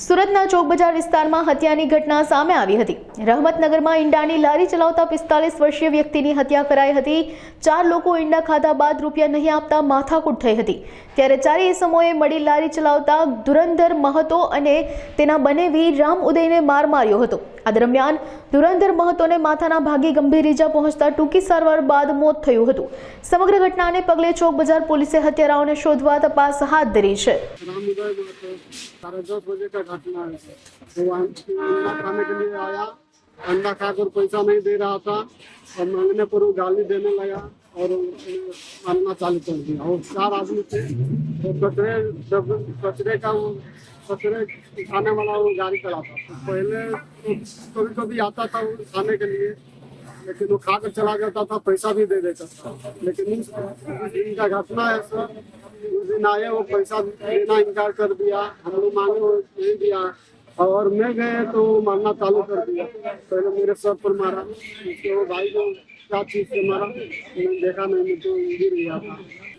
સુરતના ચોક બજાર વિસ્તારમાં હત્યાની ઘટના સામે આવી હતી। રહમતનગરમાં ઈંડાની લારી ચલાવતા 45 વર્ષીય વ્યક્તિની હત્યા કરાઈ હતી। 4 લોકો ઈંડા ખાધા બાદ રૂપિયા નહીં આપતા માથાકૂટ થઈ હતી। ત્યારે ચારે ઇસમોએ મળી લારી ચલાવતા ધુરંધર મહતો અને તેના બનેવી રામ ઉદયને માર માર્યો હતો। આ દરમિયાન ધુરંધર મહતોને માથાના ભાગે ગંભીર ઈજા પહોંચતા ટૂંકી સારવાર બાદ મોત થયું હતું। સમગ્ર ઘટનાને પગલે ચોક બજાર પોલીસે હત્યારાઓને શોધવા તપાસ હાથ ધરી છે। 10:30 बजे का घटना है। वो अंडा खाने के लिए आया, अंडा खाकर पैसा नहीं दे रहा था और मांगने पर वो गाली देने लगा और मारना चालू कर दिया। और 4 आदमी थे तो कचरे उठाने वाला वो गाड़ी चलाता था। पहले कभी कभी आता था वो खाने के लिए, लेकिन वो खाकर चला जाता था, पैसा भी दे देता था। लेकिन इनका घटना है सर, उस दिन आए वो पैसा देना इनकार कर दिया, हम लोग मांगे वो नहीं दिया और मैं गए तो मारना चालू कर दिया। पहले मेरे सर पर मारा, उसके वो भाई को क्या चीज से मारा मैंने देखा नहीं, मैं तो गिर गया था।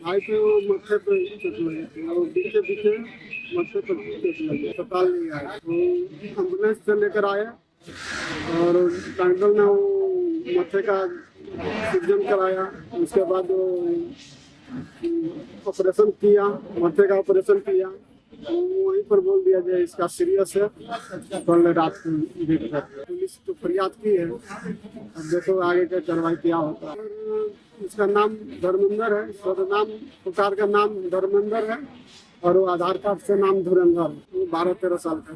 भाई पे वो मत्थे पे चोट लगी थी और पीछे मत्थे पर चोट लगी, अस्पताल नहीं आए। वो एम्बुलेंस से लेकर आए और डॉक्टर ने वो मत्थे का सर्जन कराया। उसके बाद वो ऑपरेशन किया, मत्थे का ऑपरेशन किया। वहीं पर बोल दिया जाए इसका सीरियस है, कल रात को देख कर पुलिस तो फरियाद की है। अब देखो आगे का कार्रवाई क्या होता है। इसका नाम धर्मेंद्र है, नाम पुकार का नाम धर्मेंद्र है और वो आधार कार्ड से नाम धुरंधर, 12-13 साल का।